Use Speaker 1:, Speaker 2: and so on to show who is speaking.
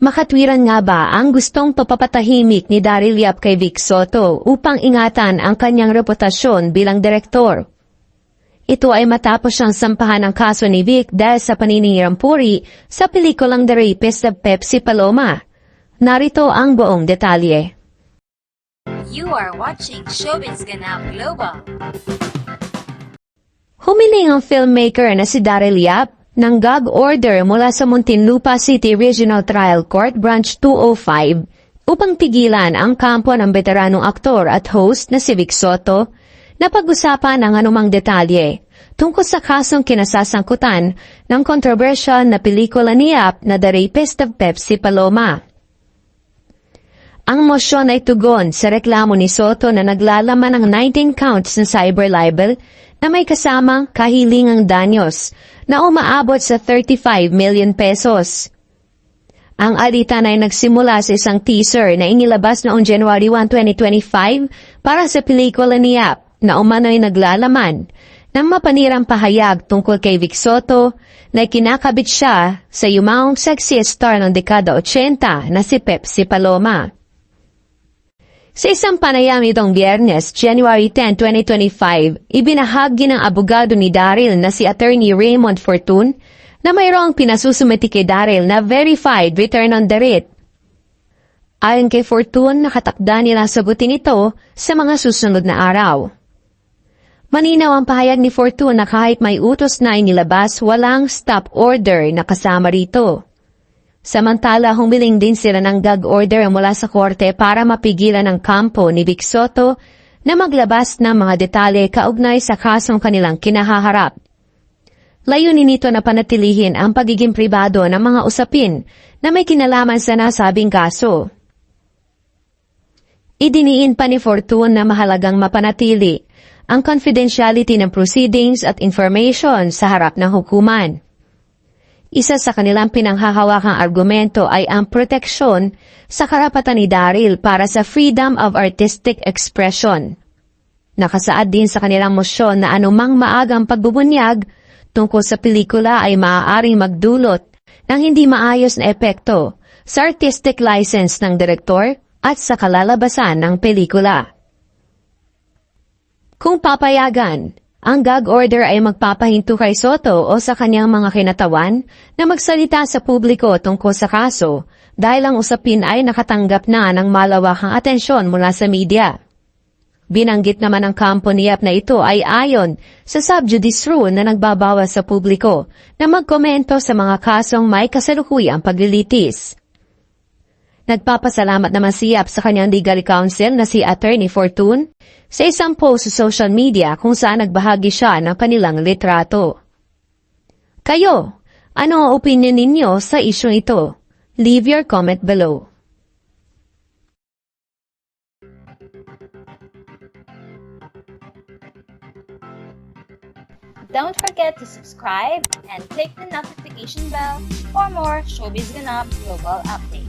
Speaker 1: Makatwiran nga ba ang gustong papapatahimik ni Daryl Yap kay Vic Soto upang ingatan ang kanyang reputasyon bilang direktor? Ito ay matapos siyang sampahan ng kaso ni Vic dahil sa paninirang puri sa pelikulang The Rapist of Pepsi Paloma. Narito ang buong detalye.
Speaker 2: You are watching Showbiz Ganap Global.
Speaker 1: Humiling ang filmmaker na si Daryl Yap ng gag order mula sa Muntinlupa City Regional Trial Court Branch 205 upang pigilan ang kampo ng veteranong aktor at host na si Vic Soto na pag-usapan ang anumang detalye tungkol sa kasong kinasasangkutan ng controversial na pelikula ni Yap na The Rapist of Pepsi Paloma. Ang mosyon ay tugon sa reklamo ni Soto na naglalaman ng 19 counts ng cyber libel na may kasamang kahilingang danyos na umaabot sa 35 million pesos. Ang alitan ay nagsimula sa isang teaser na inilabas noong January 1, 2025 para sa pelikula ni Yap na umano'y naglalaman ng mapanirang pahayag tungkol kay Vic Soto na kinakabit siya sa yumaong sexiest star ng dekada 80 na si Pepsi Paloma. Sa isang panayam itong Biyernes, January 10, 2025, ibinahagi ng abogado ni Daryl na si Attorney Raymond Fortun na mayroong pinasusumiti kay Daryl na verified return on the writ. Ayon kay Fortun, nakatakda nila sagutin ito sa mga susunod na araw. Maninaw ang pahayag ni Fortun na kahit may utos na inilabas, walang stop order na kasama rito. Samantala, humiling din sila ng gag order mula sa korte para mapigilan ang kampo ni Vic Soto na maglabas ng mga detalye kaugnay sa kasong kanilang kinahaharap. Layunin nito na panatilihin ang pagiging pribado ng mga usapin na may kinalaman sa nasabing kaso. Idiniin pa ni Fortun na mahalagang mapanatili ang confidentiality ng proceedings at information sa harap ng hukuman. Isa sa kanilang pinanghahawakang argumento ay ang proteksyon sa karapatan ni Daryl para sa freedom of artistic expression. Nakasaad din sa kanilang mosyon na anumang maagang pagbubunyag tungkol sa pelikula ay maaaring magdulot ng hindi maayos na epekto sa artistic license ng direktor at sa kalalabasan ng pelikula. Kung papayagan, ang gag order ay magpapahinto kay Soto o sa kanyang mga kinatawan na magsalita sa publiko tungkol sa kaso dahil ang usapin ay nakatanggap na ng malawakang atensyon mula sa media. Binanggit naman ng kampo ni Yap na ito ay ayon sa sub judice rule na nagbabawas sa publiko na magkomento sa mga kasong may kasalukuyang paglilitis. Nagpapasalamat naman si Yap sa kanyang legal counsel na si Attorney Fortun sa isang post sa social media kung saan nagbahagi siya ng kanilang litrato. Kayo, ano ang opinion ninyo sa isyong ito? Leave your comment below.
Speaker 2: Don't forget to subscribe and click the notification bell for more Showbiz Ganap Global updates.